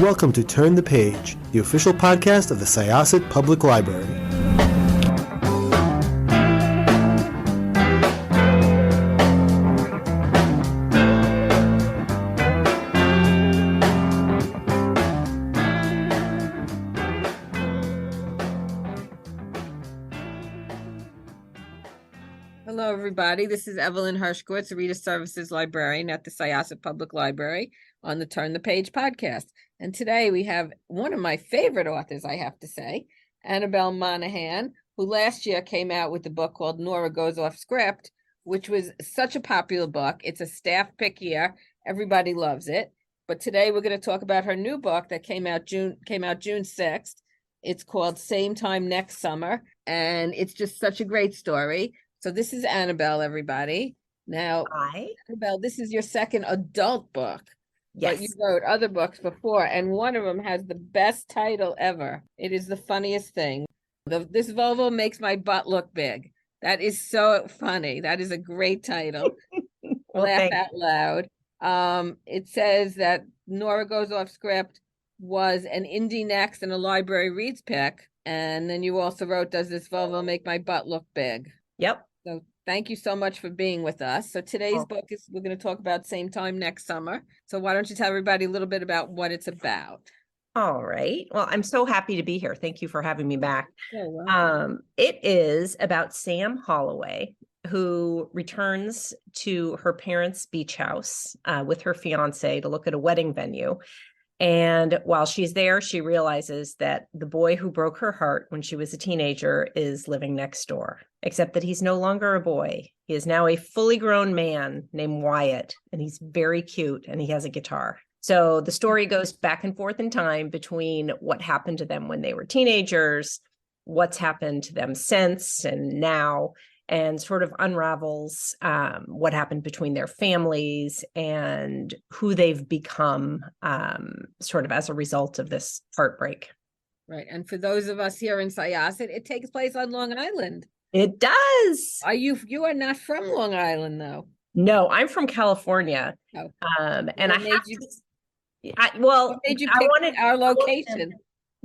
welcome to Turn the Page, the official podcast of the Syosset Public Library. Hello, everybody. This is Evelyn Hershkowitz, a Reader Services Librarian at the Syosset Public Library on the Turn the Page podcast. And today we have one of my favorite authors, I have to say, Annabel Monaghan, who last year came out with a book called Nora Goes Off Script, which was such a popular book. It's a staff pick here. Everybody loves it. But today we're going to talk about her new book that came out June 6th. It's called Same Time Next Summer, and it's just such a great story. So this is Annabel, everybody. Now, Hi. Annabel, this is your second adult book. Yes. But you wrote other books before, and one of them has the best title ever. It is the funniest thing. This Volvo makes my butt look big. That is so funny. That is a great title. Well, Laugh out loud. It says that Nora Goes Off Script was an Indie Next and a Library Reads pick. And then you also wrote, Does This Volvo Make My Butt Look Big? Yep. So thank you so much for being with us. So today's book is, we're going to talk about Same Time Next Summer. So why don't you tell everybody a little bit about what it's about? All right. Well, I'm so happy to be here. Thank you for having me back. Oh, It is about Sam Holloway, who returns to her parents' beach house with her fiance to look at a wedding venue. And while she's there, she realizes that the boy who broke her heart when she was a teenager is living next door, except that he's no longer a boy. He is now a fully grown man named Wyatt, and he's very cute, and he has a guitar. So the story goes back and forth in time between what happened to them when they were teenagers, what's happened to them since and now, and sort of unravels what happened between their families and who they've become sort of as a result of this heartbreak. right. And for those of us here in Syosset, it takes place on Long Island. It does. You are not from Long Island, though. No, I'm from California. Oh. And What made you pick wanted our location?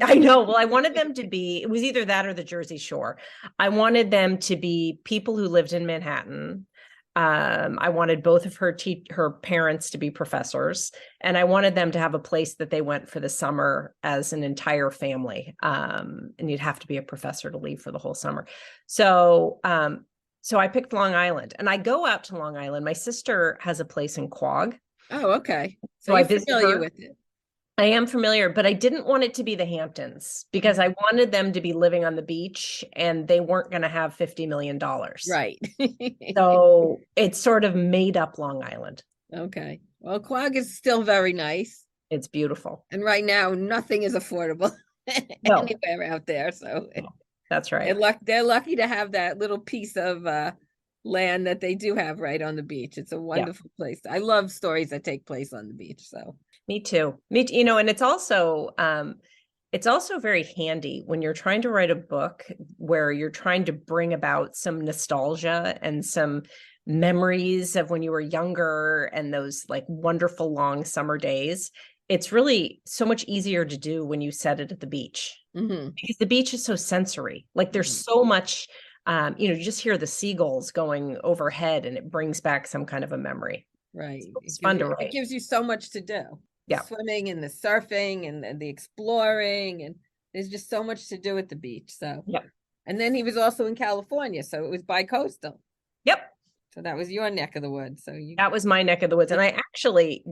I know. Well, I wanted them to be, it was either that or the Jersey Shore. I wanted them to be people who lived in Manhattan. I wanted both of her parents to be professors, and I wanted them to have a place that they went for the summer as an entire family. And you'd have to be a professor to leave for the whole summer. So I picked Long Island, and I go out to Long Island. My sister has a place in Quogue. Oh, okay. So I'm I visit familiar her. with it. I am familiar, but I didn't want it to be the Hamptons because I wanted them to be living on the beach, and they weren't going to have $50 million. Right. So it's sort of made up Long Island. Okay. Well, Quogue is still very nice. It's beautiful. And right now, nothing is affordable anywhere out there. So that's right. They're lucky to have that little piece of land that they do have right on the beach. It's a wonderful place. I love stories that take place on the beach. So me too. And it's also very handy when you're trying to write a book where you're trying to bring about some nostalgia and some memories of when you were younger and those like wonderful long summer days. It's really so much easier to do when you set it at the beach, because the beach is so sensory. Like there's so much, you just hear the seagulls going overhead and it brings back some kind of a memory. Right. It's fun to write. It gives you so much to do. Yeah. Swimming and the surfing and the exploring, and there's just so much to do at the beach. So yeah. And then he was also in California, so it was bi-coastal. Yep. So that was your neck of the woods. That was my neck of the woods. And I actually,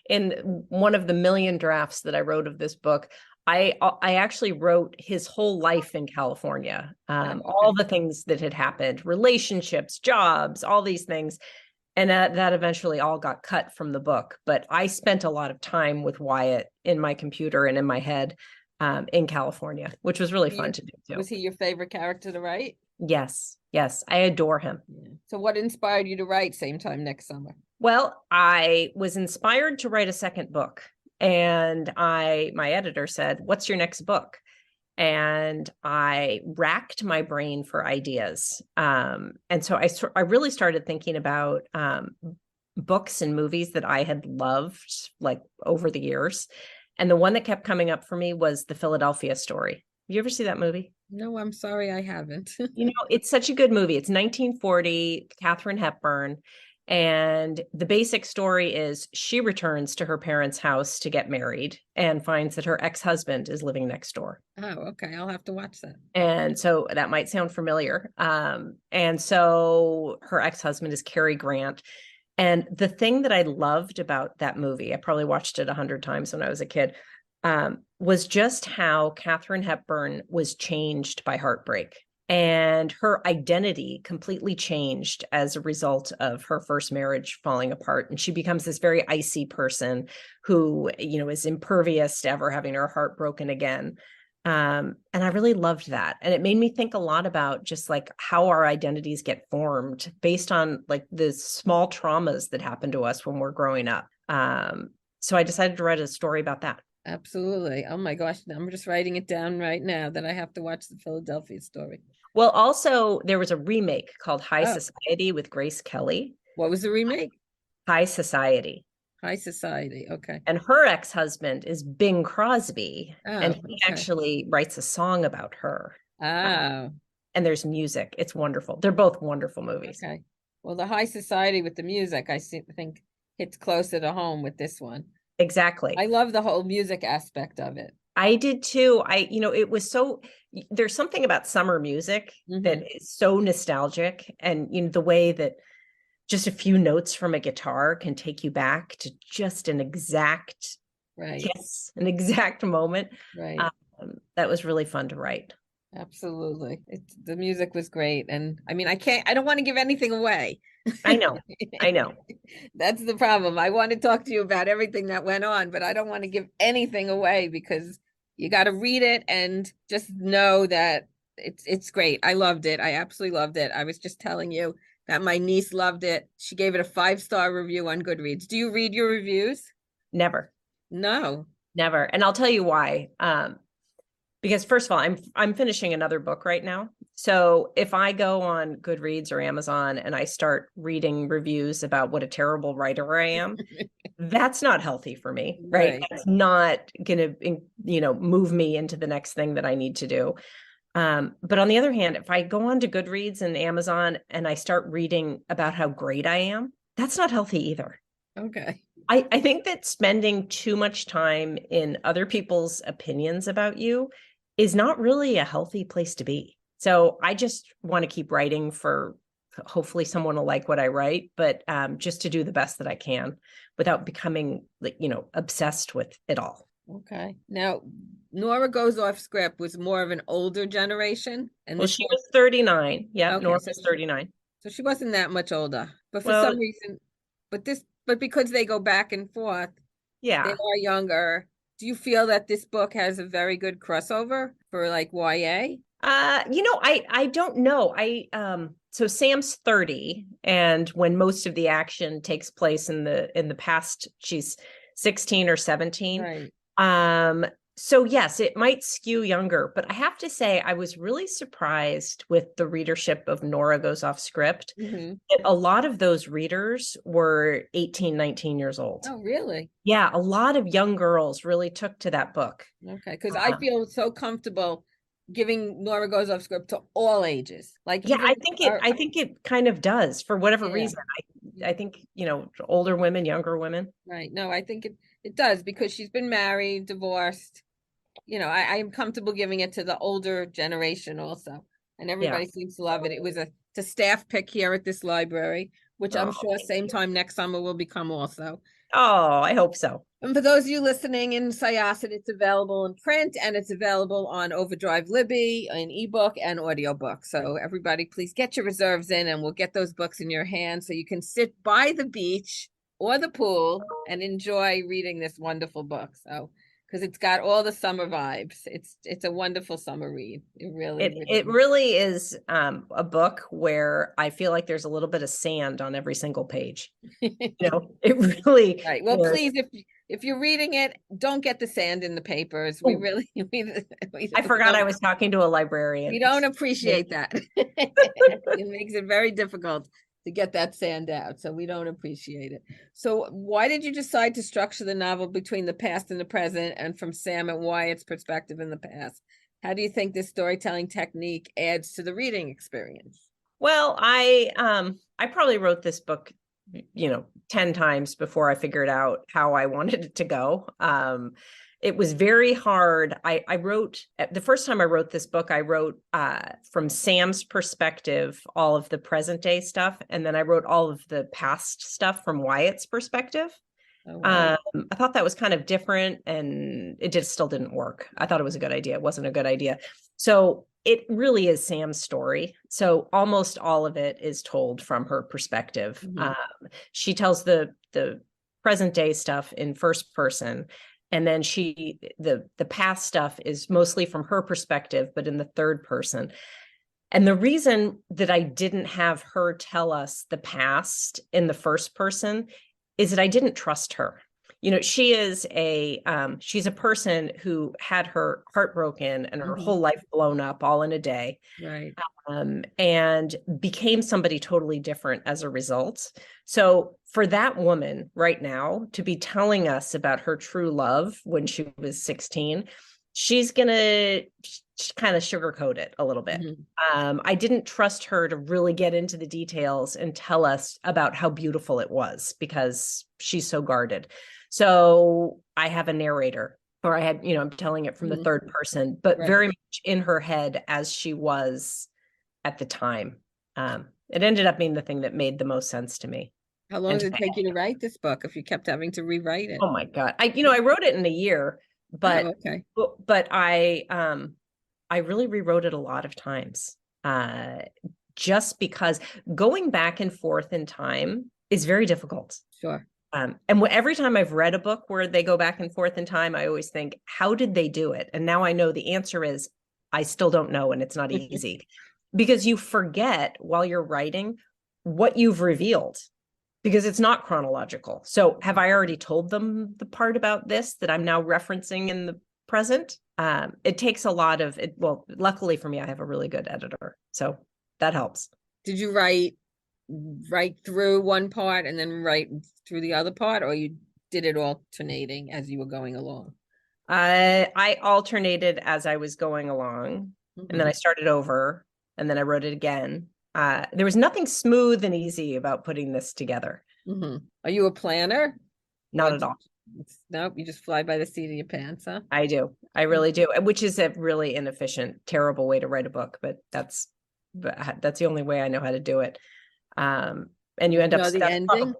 in one of the million drafts that I wrote of this book, I actually wrote his whole life in California, all the things that had happened, relationships, jobs, all these things. And that eventually all got cut from the book. But I spent a lot of time with Wyatt in my computer and in my head in California, which was really fun to do too. Was he your favorite character to write? Yes. I adore him. Yeah. So what inspired you to write Same Time Next Summer? Well, I was inspired to write a second book. And my editor said, "What's your next book?" And I racked my brain for ideas. And so I really started thinking about books and movies that I had loved like over the years. And the one that kept coming up for me was the Philadelphia Story. You ever see that movie? No, I'm sorry, I haven't. It's such a good movie. It's 1940, Katharine Hepburn. And the basic story is she returns to her parents' house to get married and finds that her ex-husband is living next door. Oh, okay. I'll have to watch that. And so that might sound familiar. And so her ex-husband is Cary Grant. And the thing that I loved about that movie, I probably watched it 100 times when I was a kid, was just how Katharine Hepburn was changed by heartbreak. And her identity completely changed as a result of her first marriage falling apart. And she becomes this very icy person who, is impervious to ever having her heart broken again. And I really loved that. And it made me think a lot about just like how our identities get formed based on like the small traumas that happen to us when we're growing up. So I decided to write a story about that. Absolutely. Oh my gosh. I'm just writing it down right now that I have to watch the Philadelphia Story. Well, also there was a remake called High Society with Grace Kelly. What was the remake? High Society. High Society. Okay. And her ex-husband is Bing Crosby. Oh, and he actually writes a song about her. Oh. And there's music. It's wonderful. They're both wonderful movies. Okay. Well, the High Society with the music, I think hits closer to home with this one. Exactly. I love the whole music aspect of it. I did too. It was so, there's something about summer music that is so nostalgic, and the way that just a few notes from a guitar can take you back to just an exact kiss, an exact moment. Right. That was really fun to write. Absolutely. The music was great. And I mean, I don't want to give anything away. I know. That's the problem. I want to talk to you about everything that went on, but I don't want to give anything away because you got to read it and just know that it's great. I loved it. I absolutely loved it. I was just telling you that my niece loved it. She gave it a 5-star review on Goodreads. Do you read your reviews? Never. No. Never. And I'll tell you why. Because first of all, I'm finishing another book right now. So if I go on Goodreads or Amazon and I start reading reviews about what a terrible writer I am, that's not healthy for me, right? That's not going to, move me into the next thing that I need to do. But on the other hand, if I go on to Goodreads and Amazon and I start reading about how great I am, that's not healthy either. Okay. I think that spending too much time in other people's opinions about you is not really a healthy place to be. So I just want to keep writing for hopefully someone will like what I write, but just to do the best that I can without becoming, obsessed with it all. Okay. Now, Nora Goes Off Script was more of an older generation. And well, she was 39. Yeah, okay, Nora was 39. So she wasn't that much older. But for some reason, but because they go back and forth, they are younger. Do you feel that this book has a very good crossover for like YA? I don't know. So Sam's 30, and when most of the action takes place in the past, she's 16 or 17. Right. So yes, it might skew younger, but I have to say I was really surprised with the readership of Nora Goes Off Script. Mm-hmm. A lot of those readers were 18, 19 years old. Oh, really? Yeah, a lot of young girls really took to that book. Okay, because I feel so comfortable giving Nora Goes Off Script to all ages. Like, yeah, I think it kind of does for whatever reason. I think, older women, younger women. Right. No, I think it does because she's been married, divorced. I am comfortable giving it to the older generation also. And everybody seems to love it. It was a staff pick here at this library, which I'm sure same time next summer will become also. Oh, I hope so. And for those of you listening in Syosset, it's available in print and it's available on Overdrive Libby, in ebook and audiobook. So everybody, please get your reserves in and we'll get those books in your hands so you can sit by the beach or the pool and enjoy reading this wonderful book. So, because it's got all the summer vibes. It's a wonderful summer read. It really is a book where I feel like there's a little bit of sand on every single page. It really. Right. Well, please, if you're reading it, don't get the sand in the papers. We I forgot I was talking to a librarian. We don't appreciate that. It makes it very difficult to get that sand out. So we don't appreciate it. So why did you decide to structure the novel between the past and the present and from Sam and Wyatt's perspective in the past? How do you think this storytelling technique adds to the reading experience? Well, I probably wrote this book, 10 times before I figured out how I wanted it to go. It was very hard. I wrote, the first time I wrote this book, I wrote from Sam's perspective, all of the present day stuff. And then I wrote all of the past stuff from Wyatt's perspective. Oh, wow. I thought that was kind of different, and it just still didn't work. I thought it was a good idea. It wasn't a good idea. So it really is Sam's story. So almost all of it is told from her perspective. She tells the present day stuff in first person. And then the past stuff is mostly from her perspective, but in the third person. And the reason that I didn't have her tell us the past in the first person is that I didn't trust her. She is she's a person who had her heart broken and her whole life blown up all in a day. Right. And became somebody totally different as a result. So for that woman right now to be telling us about her true love when she was 16, she's going to kind of sugarcoat it a little bit. I didn't trust her to really get into the details and tell us about how beautiful it was because she's so guarded. So I have a narrator, or I had, I'm telling it from the third person, but very much in her head as she was at the time. It ended up being the thing that made the most sense to me. How long did it take you to write this book if you kept having to rewrite it? Oh my God. I wrote it in a year, but I really rewrote it a lot of times. Just because going back and forth in time is very difficult. Sure. And every time I've read a book where they go back and forth in time, I always think, how did they do it? And now I know the answer is, I still don't know. And it's not easy because you forget while you're writing what you've revealed because it's not chronological. So have I already told them the part about this that I'm now referencing in the present? It takes a lot of it. Well, luckily for me, I have a really good editor. So that helps. Did you write through one part and then write through the other part, or you did it alternating as you were going along? I alternated as I was going along, and then I started over, and then I wrote it again. There was nothing smooth and easy about putting this together. Are you a planner? Not at all. Nope, you just fly by the seat of your pants, huh? I do. I really do, which is a really inefficient, terrible way to write a book, but that's the only way I know how to do it. And you end up the ending.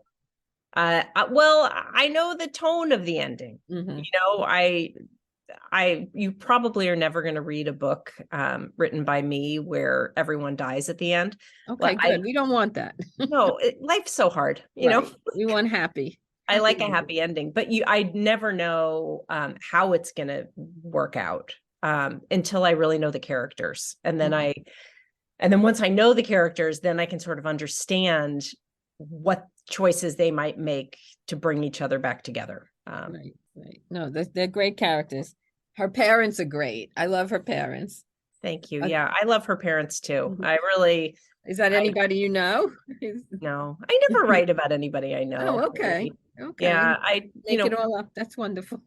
Well, I know the tone of the ending. You probably are never going to read a book written by me where everyone dies at the end. Okay, good. We don't want that. No, life's so hard. We want happy. I like a happy ending, but I never know how it's going to work out until I really know the characters, and then and then once I know the characters, then I can sort of understand what choices they might make to bring each other back together. Right. No, they're great characters. Her parents are great. I love her parents. Thank you. Yeah, I love her parents too. Is that anybody you know? No, I never write about anybody I know. Oh, okay. Okay. Yeah, make it all up. That's wonderful.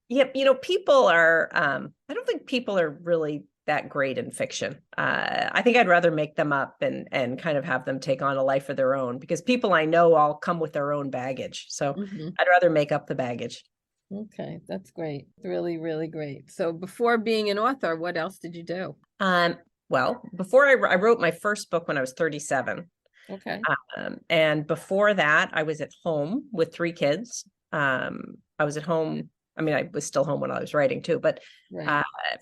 Yep. People are, I don't think people are really that great in fiction. I think I'd rather make them up and kind of have them take on a life of their own, because people I know all come with their own baggage. So I'd rather make up the baggage. Okay, that's great. Really, really great. So before being an author, what else did you do? Well, before I wrote my first book when I was 37. Okay. And before that, I was at home with 3 kids. I was at home. I mean, I was still home when I was writing too, but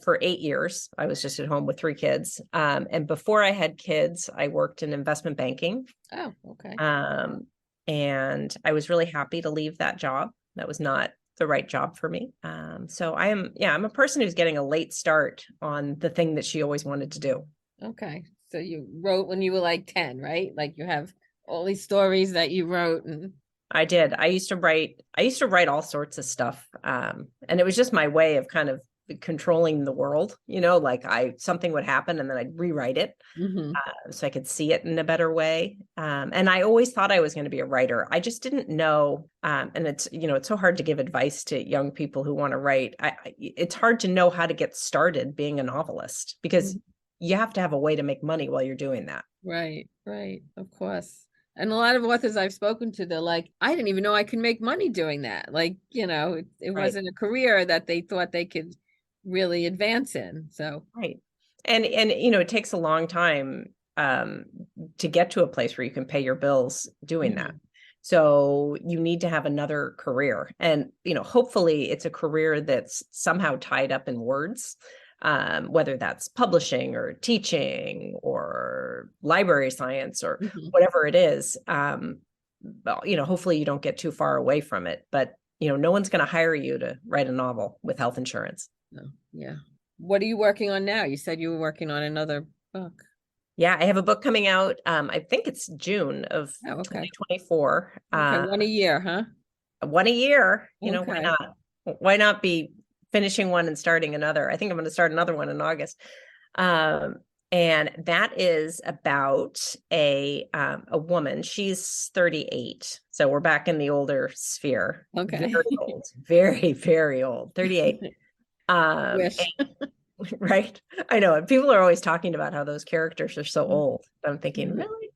for 8 years, I was just at home with 3 kids. And before I had kids, I worked in investment banking. Oh, okay. And I was really happy to leave that job. That was not the right job for me. So I'm a person who's getting a late start on the thing that she always wanted to do. Okay. So you wrote when you were like 10, right? Like you have all these stories that you wrote. And I did. I used to write all sorts of stuff. And it was just my way of kind of controlling the world, like something would happen and then I'd rewrite it. So I could see it in a better way. And I always thought I was going to be a writer. I just didn't know. And it's, it's so hard to give advice to young people who want to write. It's hard to know how to get started being a novelist because you have to have a way to make money while you're doing that. Right. Of course. And a lot of authors I've spoken to, they're like, I didn't even know I could make money doing that. Like, it wasn't a career that they thought they could really advance in. So. Right. And it takes a long time to get to a place where you can pay your bills doing that. So you need to have another career. And, hopefully it's a career that's somehow tied up in words, whether that's publishing or teaching or library science or whatever it is. Hopefully you don't get too far away from it. But, no one's going to hire you to write a novel with health insurance. No. Yeah. What are you working on now? You said you were working on another book. Yeah, I have a book coming out. I think it's June of 2024. Okay, one a year, huh? One a year. Why not? Why not be finishing one and starting another? I think I'm going to start another one in August. And that is about a woman. She's 38. So we're back in the older sphere. Okay. Very old. Very, very old. 38. Right. I know. People are always talking about how those characters are so old. I'm thinking, really?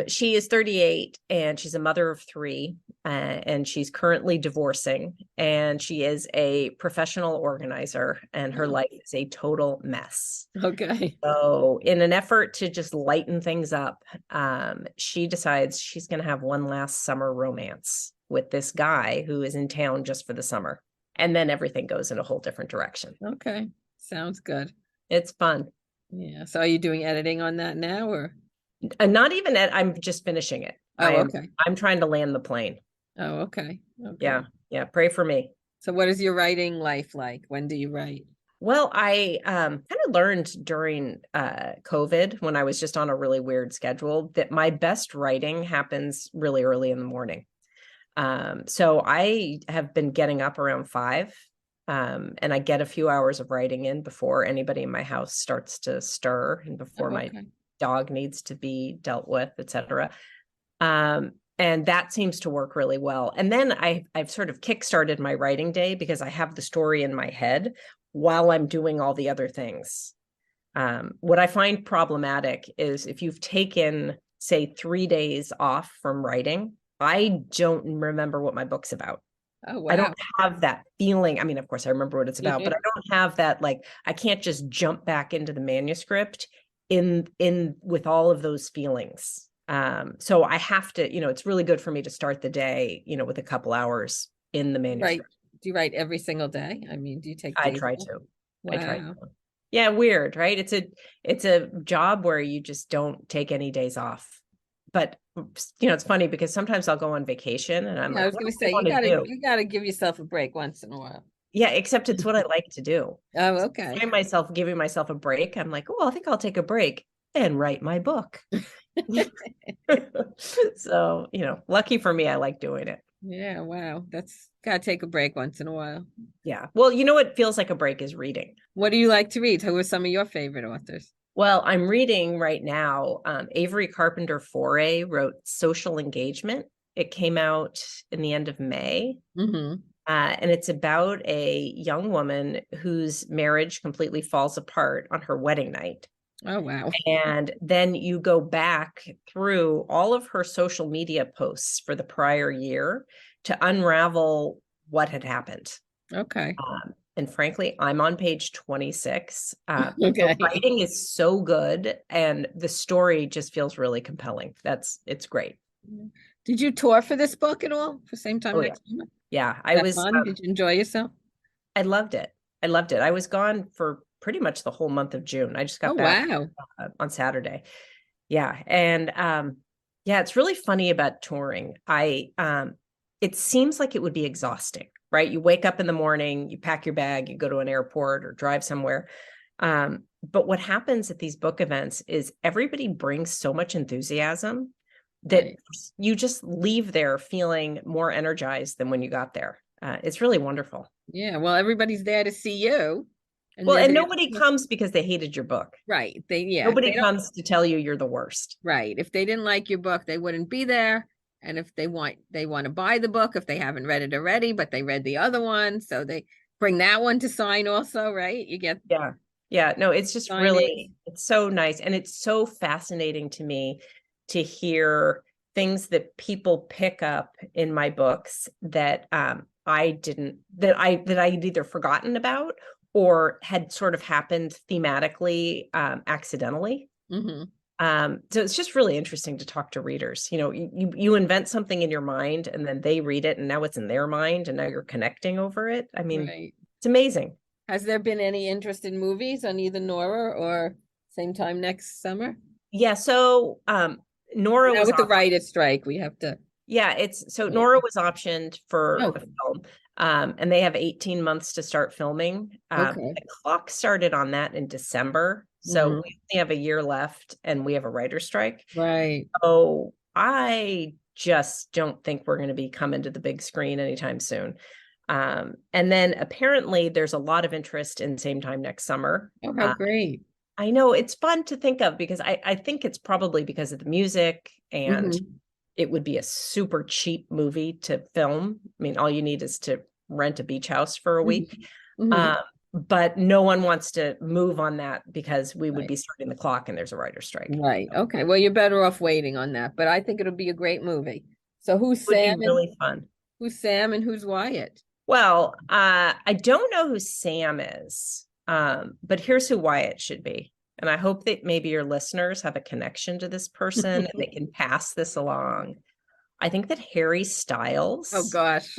She is 38 and she's a mother of 3 and she's currently divorcing and she is a professional organizer and her life is a total mess. Okay. So in an effort to just lighten things up, she decides she's going to have one last summer romance with this guy who is in town just for the summer. And then everything goes in a whole different direction. Okay. Sounds good. It's fun. Yeah. So are you doing editing on that now or? Not even I'm just finishing it. Okay. I'm trying to land the plane. Oh, okay. Yeah. Pray for me. So what is your writing life like? When do you write? Well, I kind of learned during COVID when I was just on a really weird schedule that my best writing happens really early in the morning. So I have been getting up around 5, and I get a few hours of writing in before anybody in my house starts to stir and before my dog needs to be dealt with, etc. And that seems to work really well. And then I've sort of kickstarted my writing day because I have the story in my head while I'm doing all the other things. What I find problematic is if you've taken, say, 3 days off from writing, I don't remember what my book's about. Oh, wow. I don't have that feeling. I mean, of course, I remember what it's about, but I don't have that, like, I can't just jump back into the manuscript in with all of those feelings. So I have to, it's really good for me to start the day, with a couple hours in the manuscript. Right. Do you write every single day? I mean, do you take I days try off? to. Wow. I try to. Yeah, weird, right? It's a job where you just don't take any days off. But it's funny because sometimes I'll go on vacation and I was going to say you gotta give yourself a break once in a while. Yeah, except it's what I like to do. Oh, okay. So giving myself a break. I'm like, I think I'll take a break and write my book. So, lucky for me, I like doing it. Yeah, wow. That's gotta take a break once in a while. Yeah. Well, what feels like a break is reading. What do you like to read? Who are some of your favorite authors? Well, I'm reading right now. Avery Carpenter Foray wrote Social Engagement. It came out in the end of May. And it's about a young woman whose marriage completely falls apart on her wedding night. Oh, wow. And then you go back through all of her social media posts for the prior year to unravel what had happened. Okay. And frankly, I'm on page 26. The writing is so good and the story just feels really compelling. It's great. Did you tour for this book at all? For the same time next month? Yeah, I was. Did you enjoy yourself? I loved it. I was gone for pretty much the whole month of June. I just got back on Saturday. Yeah. And it's really funny about touring. It seems like it would be exhausting, right? You wake up in the morning, you pack your bag, you go to an airport or drive somewhere. But what happens at these book events is everybody brings so much enthusiasm that you just leave there feeling more energized than when you got there. It's really wonderful. Yeah, well, everybody's there to see you. Well, they're and there nobody comes because they hated your book. right. If Nobody they don't, comes to tell you you're the worst. right. If they didn't like your book, they wouldn't be there. And if they want to buy the book if they haven't read it already, but they read the other one, so they bring that one to sign also, right? You get Yeah. Yeah. No, it's just signings. it's so nice. And it's so fascinating to me to hear things that people pick up in my books that I'd either forgotten about or had sort of happened thematically accidentally. Mm-hmm. So it's just really interesting to talk to readers. You invent something in your mind and then they read it and now it's in their mind and now you're connecting over it. I mean, Right. it's amazing. Has there been any interest in movies on either Nora or same time next summer? Yeah. So Nora Now was with the writer's strike, we have to. Nora was optioned for Oh, a film. And they have 18 months to start filming. okay. The clock started on that in December. So Mhm. we only have a year left and we have a writer's strike. Right. So I just don't think we're going to be coming to the big screen anytime soon. And then apparently there's a lot of interest in Same Time Next Summer. Oh, how great. I know it's fun to think of because I think it's probably because of the music and Mhm. it would be a super cheap movie to film. I mean, all you need is to rent a beach house for a week. Mhm. But no one wants to move on that because we would Right. be starting the clock and there's a writer's strike. Right. Okay. Well, you're better off waiting on that, but I think it'll be a great movie. So It would be really fun. Who's Sam and who's Wyatt? Well, I don't know who Sam is, but here's who Wyatt should be. And I hope that maybe your listeners have a connection to this person and they can pass this along. I think that Harry Styles Oh gosh.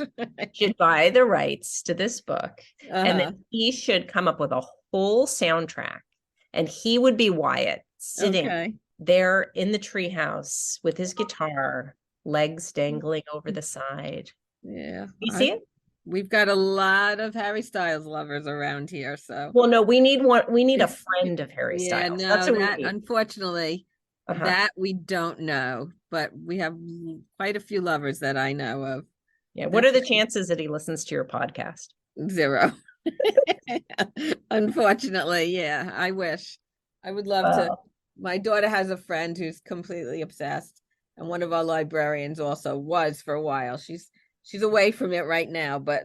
should buy the rights to this book and Uh-huh. then he should come up with a whole soundtrack and he would be Wyatt sitting Okay. there in the treehouse with his guitar, legs dangling over the side. Yeah. You see it? We've got a lot of Harry Styles lovers around here, so Well, no, we need one. We need a friend of Harry yeah, Styles. That's no, what we that need. unfortunately, Uh-huh. that we don't know, but we have quite a few lovers that I know of. Yeah. What are the chances that he listens to your podcast? Zero. Unfortunately, yeah, I wish. I would love to. My daughter has a friend who's completely obsessed, and one of our librarians also was for a while. She's away from it right now, but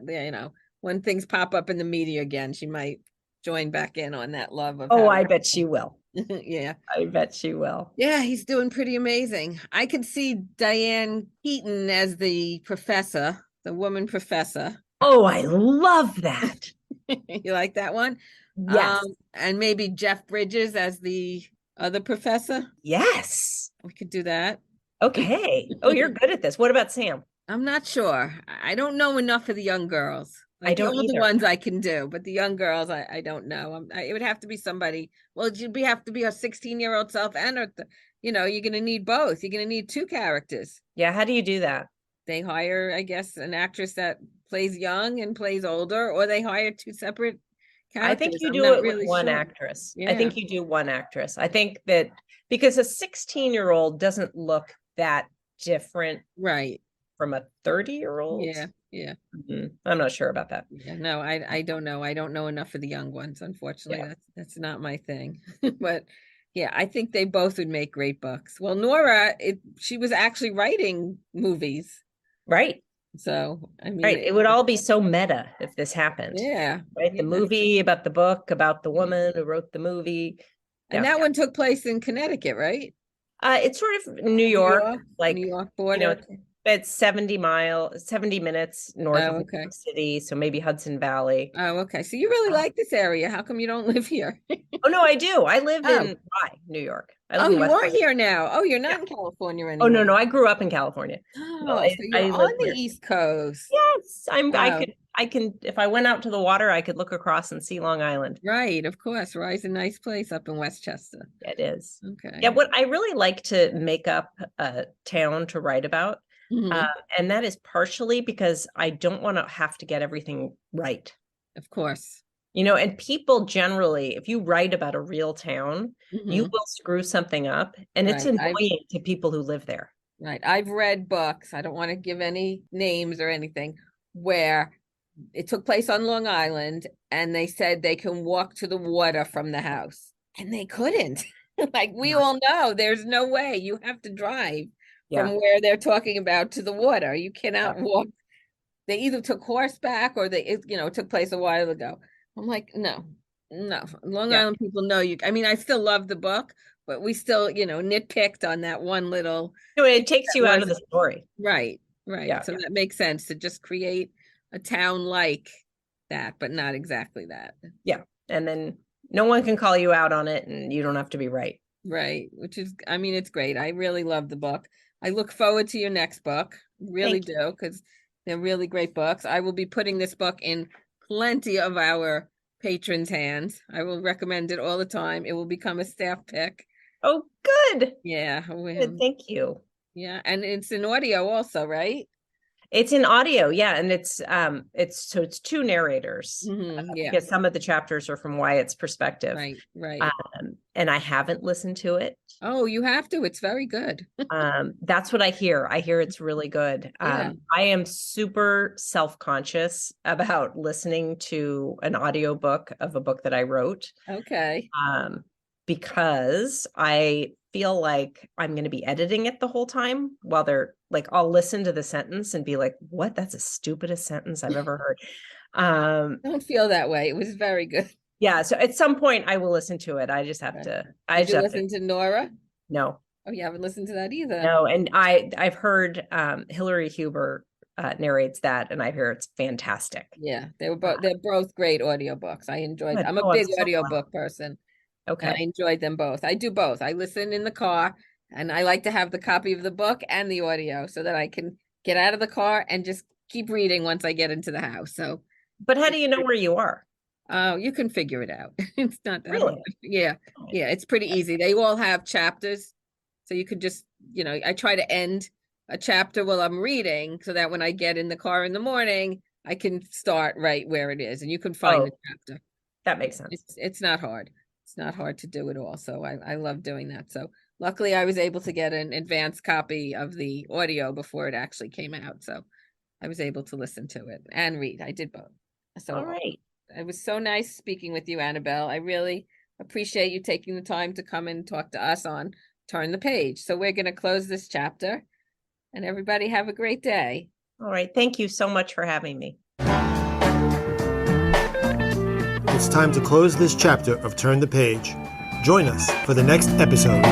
when things pop up in the media again, she might join back in on that love of Oh, Harry. I bet she will. Yeah. I bet she will. Yeah, he's doing pretty amazing. I could see Diane Keaton as the professor, the woman professor. Oh, I love that. You like that one? Yes. And maybe Jeff Bridges as the other professor. Yes. We could do that. Okay. Oh, you're good at this. What about Sam? I'm not sure. I don't know enough of the young girls. I Like the don't older either. ones I can do, but the young girls I don't know. It would have to be somebody. Well, have to be a 16-year-old self and you're going to need both. You're going to need two characters. Yeah. How do you do that? They hire, I guess, an actress that plays young and plays older, or they hire two separate characters. I think you I'm do not it with really one sure. actress. Yeah. I think you do one actress. I think that because a 16-year-old doesn't look that different Right. from a 30-year-old. Yeah. Yeah. I'm not sure about that. Yeah. No, I don't know. I don't know enough of the young ones. Unfortunately, Yeah. that's not my thing. But yeah, I think they both would make great books. Well, Nora, she was actually writing movies. Right. So, I mean, Right. It would all be so meta if this happened. yeah. Right. The Yeah. movie about the book, about the woman who wrote the movie. And that one took place in Connecticut, right? It's sort of New York, like, New York border. it's 70 minutes north of New Okay. York City. So maybe Hudson Valley. Oh, okay. So you really like this area. How come you don't live here? Oh, no, I do. I live in New York. I live Oh, in you West are here now. Oh, you're not in California Oh, anymore. no, I grew up in California. Oh, so you're on the East Coast. Yes, I can, if I went out to the water, I could look across and see Long Island. Right, of course. Rye's a nice place up in Westchester. It is. Okay. Yeah, what I really like to make up a town to write about. And that is partially because I don't want to have to get everything right. Of course. And people generally, if you write about a real town, you will screw something up. And it's annoying to people who live there. Right. I've read books. I don't want to give any names or anything where it took place on Long Island, and they said they can walk to the water from the house, and they couldn't. Like we Yeah. all know, there's no way. You have to drive from Yeah. where they're talking about to the water. You Yeah. cannot walk. They either took horseback or it took place a while ago. I'm like, no, no. Long Yeah. Island people know you. I mean, I still love the book, but we still, nitpicked on that one little. No, it takes That you out was of the story. right. Yeah. So that makes sense to just create a town like that, but not exactly that. Yeah. And then no one can call you out on it, and you don't have to be right. Right. Which is, I mean, it's great. I really love the book. I look forward to your next book. Really Thank do, because they're really great books. I will be putting this book in plenty of our patrons' hands. I will recommend it all the time. It will become a staff pick. Oh, good. Yeah. Good. Thank you. Yeah. And it's in audio also, right? It's in audio, yeah, and it's two narrators, Yeah. because some of the chapters are from Wyatt's perspective. Right. And I haven't listened to it. Oh, you have to. It's very good. That's what I hear. I hear it's really good. Yeah. I am super self-conscious about listening to an audiobook of a book that I wrote. Okay. Because I feel like I'm going to be editing it the whole time while they're like, I'll listen to the sentence and be like, what? That's the stupidest sentence I've ever heard. Don't feel that way. It was very good. Yeah. So at some point I will listen to it. I just have to, Did you listen to Nora? No. Oh, you haven't listened to that either. No. And I've heard Hillary Huber narrates that, and I hear it's fantastic. Yeah, they're both great audiobooks. I enjoyed them. I'm a I'm big so audiobook person. Okay. And I enjoyed them both. I do both. I listen in the car, and I like to have the copy of the book and the audio so that I can get out of the car and just keep reading once I get into the house. So, But how do you know where you are? you can figure it out. It's not that Really? hard. Yeah, it's pretty easy. They all have chapters, so you could just, I try to end a chapter while I'm reading so that when I get in the car in the morning, I can start right where it is, and you can find the chapter. That makes sense. It's not hard. It's not hard to do it all. So I love doing that. So luckily I was able to get an advanced copy of the audio before it actually came out. So I was able to listen to it and read. I did both. So All right. it was so nice speaking with you, Annabelle. I really appreciate you taking the time to come and talk to us on Turn the Page. So we're going to close this chapter, and everybody have a great day. All right. Thank you so much for having me. It's time to close this chapter of Turn the Page. Join us for the next episode.